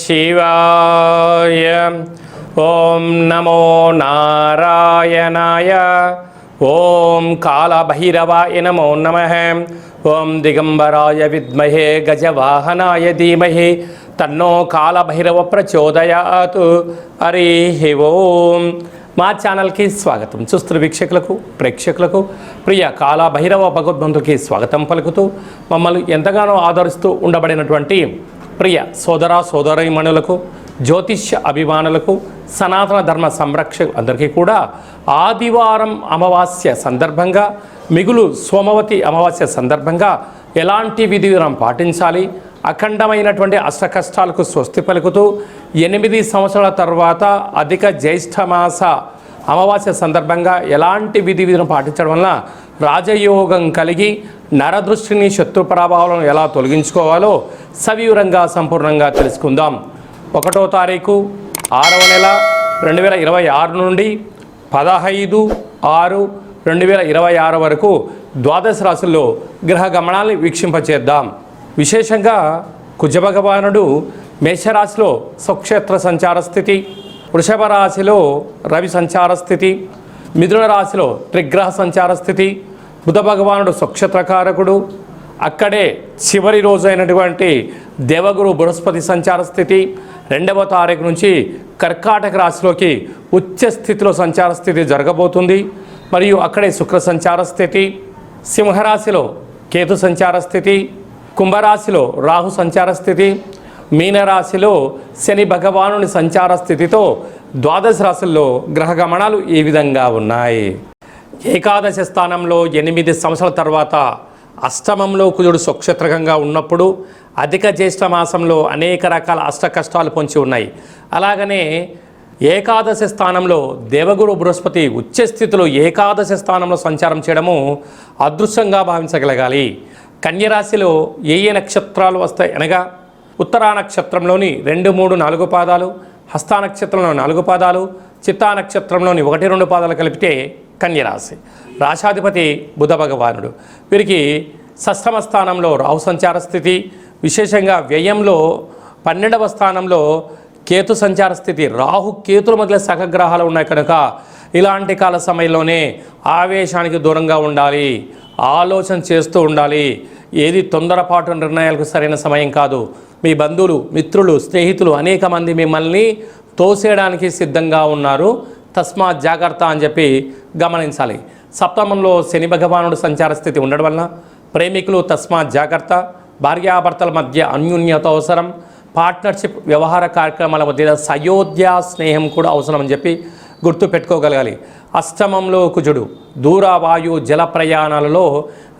శివాయ. ఓం నమో నారాయణాయ. ఓం కాళభైరవాయ నమో నమః. ఓం దిగంబరాయ విద్మహే గజవాహనాయ ధీమహి తన్నో కాళభైరవ ప్రచోదయాత్. హరి ఓం. మా ఛానల్కి స్వాగతం. చూస్తున్న వీక్షకులకు ప్రేక్షకులకు ప్రియ కాళభైరవ భగవద్బంధుకి స్వాగతం పలుకుతూ మమ్మల్ని ఎంతగానో ఆదరిస్తూ ఉండబడినటువంటి ప్రియ సోదర సోదరీమణులకు, జ్యోతిష్య అభిమానులకు, సనాతన ధర్మ సంరక్షకులు అందరికీ కూడా ఆదివారం అమావాస్య సందర్భంగా, మిగులు సోమవతి అమావాస్య సందర్భంగా ఎలాంటి విధి విధానం పాటించాలి, అఖండమైనటువంటి అష్టకష్టాలకు స్వస్తి పలుకుతూ 8 సంవత్సరాల తర్వాత అధిక జ్యేష్ఠమాస అమావాస్య సందర్భంగా ఎలాంటి విధి విధానం పాటించడం వలన రాజయోగం కలిగి నరదృష్టిని, శత్రు ప్రభావాలను ఎలా తొలగించుకోవాలో సవివరంగా సంపూర్ణంగా తెలుసుకుందాం. 1వ తారీఖు 6వ నెల 2026 నుండి 15/6/2026 వరకు ద్వాదశ రాశుల్లో గ్రహ గమనాన్ని వీక్షింపచేద్దాం. విశేషంగా కుజభగవానుడు మేషరాశిలో స్వక్షేత్ర సంచార స్థితి, వృషభ రాశిలో రవి సంచార స్థితి, మిథున రాశిలో త్రిగ్రహ సంచార స్థితి, బుధ భగవానుడు స్వక్షేత్రకారకుడు, అక్కడే చివరి రోజు అయినటువంటి దేవగురు బృహస్పతి సంచార స్థితి, 2వ తారీఖు నుంచి కర్కాటక రాశిలోకి ఉచ్చ స్థితిలో సంచార స్థితి జరగబోతుంది. మరియు అక్కడే శుక్ర సంచార స్థితి, సింహరాశిలో కేతు సంచార స్థితి, కుంభరాశిలో రాహు సంచార స్థితి, మీనరాశిలో శని భగవానుని సంచార స్థితితో ద్వాదశ రాశుల్లో గ్రహ గమనాలు ఈ విధంగా ఉన్నాయి. ఏకాదశి స్థానంలో 8 సంవత్సరాల తర్వాత అష్టమంలో కుజుడు స్వక్షేత్రకంగా ఉన్నప్పుడు అధిక జ్యేష్ఠ మాసంలో అనేక రకాల అష్ట కష్టాలు పొంచి ఉన్నాయి. అలాగనే ఏకాదశి స్థానంలో దేవగురు బృహస్పతి ఉచ్చస్థితిలో ఏకాదశి స్థానంలో సంచారం చేయడము అదృష్టంగా భావించగలగాలి. కన్యరాశిలో ఏ నక్షత్రాలు వస్తాయి అనగా ఉత్తరా నక్షత్రంలోని 2, 3, 4 పాదాలు, హస్తా నక్షత్రంలో 4 పాదాలు, చిత్తా నక్షత్రంలోని 1, 2 పాదాలు కలిపితే కన్యరాశి. రాశాధిపతి బుధ భగవానుడు. వీరికి షష్ఠమ స్థానంలో రాహు సంచార స్థితి, విశేషంగా వ్యయంలో 12వ స్థానంలో కేతు సంచార స్థితి. రాహు కేతుల మధ్య సహగ్రహాలు ఉన్నాయి కనుక ఇలాంటి కాల సమయంలోనే ఆవేశానికి దూరంగా ఉండాలి, ఆలోచన చేస్తూ ఉండాలి. ఏది తొందరపాటు నిర్ణయాలకు సరైన సమయం కాదు. మీ బంధువులు, మిత్రులు, స్నేహితులు అనేక మంది మిమ్మల్ని తోసేయడానికి సిద్ధంగా ఉన్నారు, తస్మాత్ జాగ్రత్త అని చెప్పి గమనించాలి. సప్తమంలో శని భగవానుడు సంచార స్థితి ఉండడం వలన ప్రేమికులు తస్మాత్ జాగ్రత్త. భార్యాభర్తల మధ్య అన్యోన్యత అవసరం. పార్ట్నర్షిప్ వ్యవహార కార్యక్రమాల మధ్య సయోధ్య స్నేహం కూడా అవసరం అని చెప్పి గుర్తు పెట్టుకోగలగాలి. అష్టమంలో కుజుడు దూర వాయు జల ప్రయాణాలలో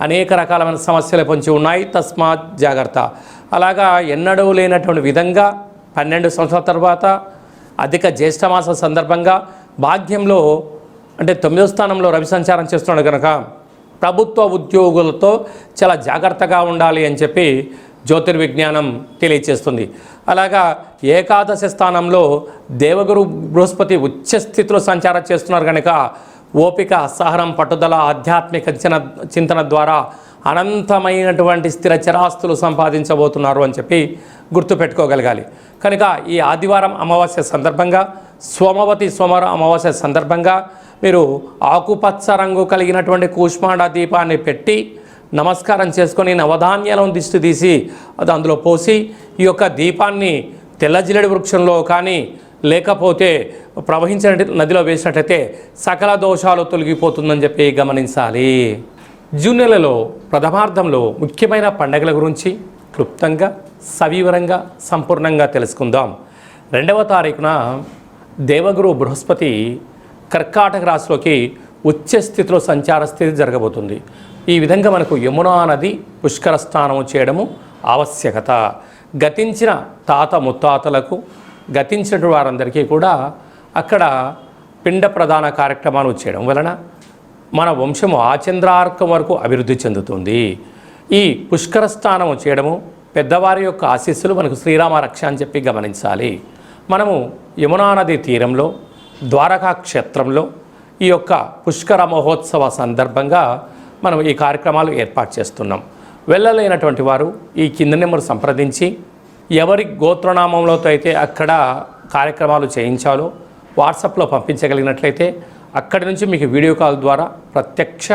అనేక రకాలైన సమస్యలు పొంచి ఉన్నాయి, తస్మాత్ జాగ్రత్త. అలాగా ఎన్నడూ లేనటువంటి విధంగా 12 సంవత్సరాల తర్వాత అధిక జ్యేష్ఠమాస సందర్భంగా భాగ్యంలో అంటే 9వ స్థానంలో రవి సంచారం చేస్తున్నాడు కనుక ప్రభుత్వ ఉద్యోగులతో చాలా జాగ్రత్తగా ఉండాలి అని చెప్పి జ్యోతిర్విజ్ఞానం తెలియచేస్తుంది. అలాగా ఏకాదశి స్థానంలో దేవగురు బృహస్పతి ఉచ్చస్థితిలో సంచారం చేస్తున్నారు కనుక ఓపిక, సహనం, పట్టుదల, ఆధ్యాత్మిక చింతన ద్వారా అనంతమైనటువంటి స్థిర చరాస్తులు సంపాదించబోతున్నారు అని చెప్పి గుర్తుపెట్టుకోగలగాలి. కనుక ఈ ఆదివారం అమావాస్య సందర్భంగా, సోమవతి సోమవారం అమావాస్య సందర్భంగా మీరు ఆకుపచ్చ రంగు కలిగినటువంటి కూష్మాండ దీపాన్ని పెట్టి నమస్కారం చేసుకొని నవధాన్యాలను దిష్టి తీసి అది అందులో పోసి ఈ యొక్క దీపాన్ని తెల్లజిల్లడి వృక్షంలో కానీ లేకపోతే ప్రవహించిన నదిలో వేసినట్లయితే సకల దోషాలు తొలగిపోతుందని చెప్పి గమనించాలి. జూన్ నెలలో ప్రథమార్థంలో ముఖ్యమైన పండుగల గురించి క్లుప్తంగా, సవివరంగా, సంపూర్ణంగా తెలుసుకుందాం. 2వ తారీఖున దేవగురు బృహస్పతి కర్కాటక రాశిలోకి ఉచ్చ స్థితిలో సంచార స్థితి జరగబోతుంది. ఈ విధంగా మనకు యమునా నది పుష్కర స్నానం చేయడము ఆవశ్యకత. గతించిన తాత ముత్తాతలకు, గతించిన వారందరికీ కూడా అక్కడ పిండ ప్రధాన కార్యక్రమాలు చేయడం వలన మన వంశము ఆచంద్రార్కం వరకు అభివృద్ధి చెందుతుంది. ఈ పుష్కర స్నానం చేయడము పెద్దవారి యొక్క ఆశీస్సులు మనకు శ్రీరామ రక్ష అని చెప్పి గమనించాలి. మనము యమునా నది తీరంలో ద్వారకా క్షేత్రంలో ఈ యొక్క పుష్కర మహోత్సవ సందర్భంగా మనం ఈ కార్యక్రమాలు ఏర్పాటు చేస్తున్నాం. వెళ్ళలేనటువంటి వారు ఈ కింద నెంబర్ సంప్రదించి ఎవరి గోత్రనామంలో అయితే అక్కడ కార్యక్రమాలు చేయించాలో వాట్సాప్లో పంపించగలిగినట్లయితే అక్కడి నుంచి మీకు వీడియో కాల్ ద్వారా ప్రత్యక్ష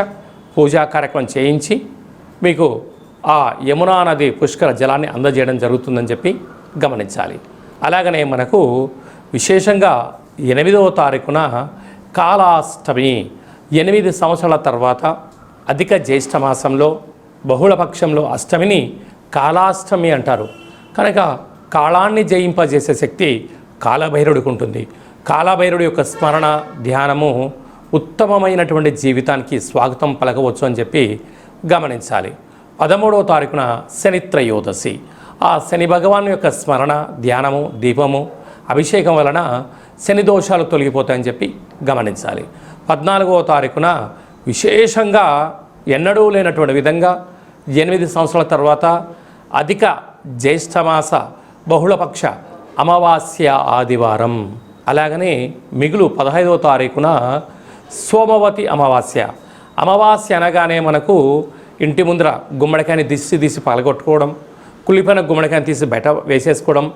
పూజా కార్యక్రమం చేయించి మీకు ఆ యమునా నది పుష్కర జలాన్ని అందజేయడం జరుగుతుందని చెప్పి గమనించాలి. అలాగనే మనకు విశేషంగా 8వ తారీఖున కాళాష్టమి, 8 సంవత్సరాల తర్వాత అధిక జ్యేష్ఠ మాసంలో బహుళపక్షంలో అష్టమిని కాళాష్టమి అంటారు. కనుక కాళాన్ని జయింపజేసే శక్తి కాలభైరవుడికి ఉంటుంది. కాలభైరవుడి యొక్క స్మరణ ధ్యానము ఉత్తమమైనటువంటి జీవితానికి స్వాగతం పలకవచ్చు అని చెప్పి గమనించాలి. 13వ తారీఖున శని త్రయోదశి. ఆ శని భగవాన్ యొక్క స్మరణ ధ్యానము దీపము అభిషేకం వలన శని దోషాలు తొలగిపోతాయని చెప్పి గమనించాలి. 14వ తారీఖున విశేషంగా ఎన్నడూ లేనటువంటి విధంగా 8 సంవత్సరాల తర్వాత అధిక జ్యేష్ఠమాస బహుళపక్ష అమావాస్య ఆదివారం. అలాగనే మిగులు 15వ తారీఖున సోమవతి అమావాస్య. అమావాస్య అనగానే మనకు ఇంటి ముందర గుమ్మడికాయని తీసి పగలగొట్టుకోవడం, కుళ్ళిపోయిన గుమ్మడికాయని తీసి బయట వేసేసుకోవడం,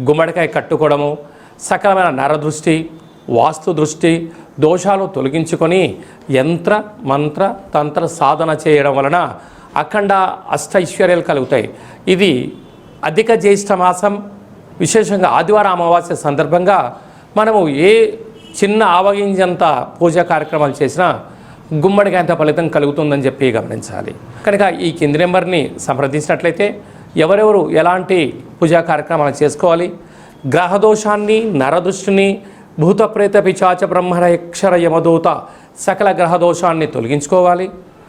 గుమ్మడికాయ కట్టుకోవడము, సకలమైన నరదృష్టి వాస్తు దృష్టి దోషాలు తొలగించుకొని యంత్ర మంత్ర తంత్ర సాధన చేయడం వలన అఖండ అష్టైశ్వర్యాలు కలుగుతాయి. ఇది అధిక జ్యేష్ఠ మాసం విశేషంగా ఆదివారం అమావాస్య సందర్భంగా మనము ఏ చిన్న ఆవగింజంత పూజా కార్యక్రమాలు చేసినా గుమ్మడికాయంత ఫలితం కలుగుతుందని చెప్పి గమనించాలి. కనుక ఈ కింది నెంబర్ని సంప్రదించినట్లయితే ఎవరెవరు ఎలాంటి పూజా కార్యక్రమాలు చేసుకోవాలి, గ్రహదోషాన్ని నరదృష్టిని భూత ప్రేత పిచాచ బ్రహ్మర యక్షర యమదూత సకల గ్రహదోషాన్ని తొలగించుకోవాలి,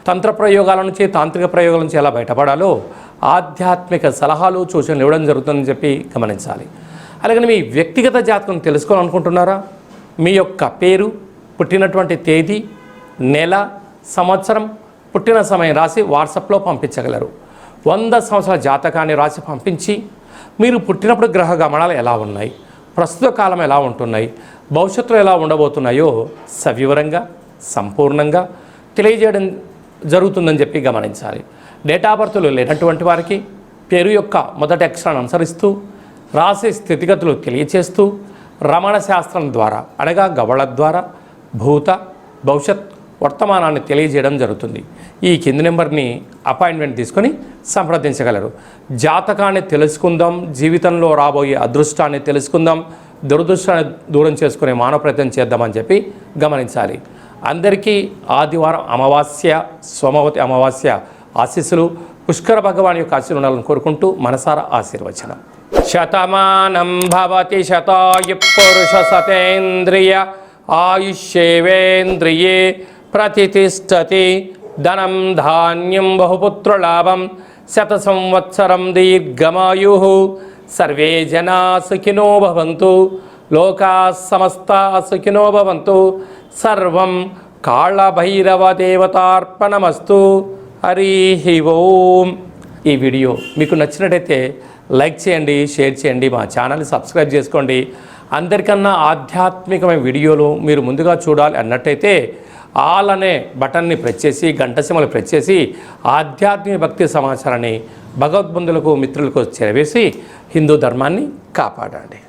తంత్ర ప్రయోగాల నుంచి తాంత్రిక ప్రయోగాల నుంచి ఎలా బయటపడాలో ఆధ్యాత్మిక సలహాలు సూచనలు ఇవ్వడం జరుగుతుందని చెప్పి గమనించాలి. అలాగే మీ వ్యక్తిగత జాతకం తెలుసుకోవాలనుకుంటున్నారా? మీ యొక్క పేరు, పుట్టినటువంటి తేదీ, నెల, సంవత్సరం, పుట్టిన సమయం రాసి వాట్సాప్లో పంపించగలరు. 100 సంవత్సరాల జాతకాన్ని రాసి పంపించి మీరు పుట్టినప్పుడు గ్రహ గమనాలు ఎలా ఉన్నాయి, ప్రస్తుత కాలం ఎలా ఉంటున్నాయి, భవిష్యత్తులో ఎలా ఉండబోతున్నాయో సవివరంగా సంపూర్ణంగా తెలియజేయడం జరుగుతుందని చెప్పి గమనించాలి. డేట్ ఆఫ్ బర్త్లు లేనటువంటి వారికి పేరు యొక్క మొదటి అక్షరాన్ని అనుసరిస్తూ రాసే స్థితిగతులు తెలియచేస్తూ రమణ శాస్త్రం ద్వారా అనగా గవళ ద్వారా భూత భవిష్యత్ వర్తమానాన్ని తెలియజేయడం జరుగుతుంది. ఈ కింది నెంబర్ని అపాయింట్మెంట్ తీసుకొని సంప్రదించగలరు. జాతకాన్ని తెలుసుకుందాం, జీవితంలో రాబోయే అదృష్టాన్ని తెలుసుకుందాం, దురదృష్టాన్ని దూరం చేసుకునే మానవ ప్రయత్నం చేద్దామని చెప్పి గమనించాలి. అందరికీ ఆదివారం అమావాస్య సోమవతి అమావాస్య ఆశీస్సులు పుష్కర భగవాన్ యొక్క ఆశీర్వాదాలను కోరుకుంటూ మనసారా ఆశీర్వచనం. శతమానం భవతి శతాయు పురుష సతేంద్రియ ఆయుష్యేవేంద్రియే ప్రతిష్టతి ధనం ధాన్యం బహుపుత్రలాభం శత సంవత్సరం దీర్ఘమాయు సర్వే జనా సుఖినో భవంతు లోకా సమస్తా సుఖినో భవంతు సర్వం కాళభైరవ దేవతార్పణమస్తు. హరి ఓం. ఈ వీడియో మీకు నచ్చినట్టయితే లైక్ చేయండి, షేర్ చేయండి, మా ఛానల్ని సబ్స్క్రైబ్ చేసుకోండి. అందరికన్నా ఆధ్యాత్మికమైన వీడియోలు మీరు ముందుగా చూడాలి అన్నట్టయితే ఆల్ అనే బటన్ని ప్రెస్ చేసి గంట సింబల్ ప్రెస్ చేసి ఆధ్యాత్మిక భక్తి సమాచారాన్ని భగవద్బంధులకు మిత్రులకు చేరవేసి హిందూ ధర్మాన్ని కాపాడండి.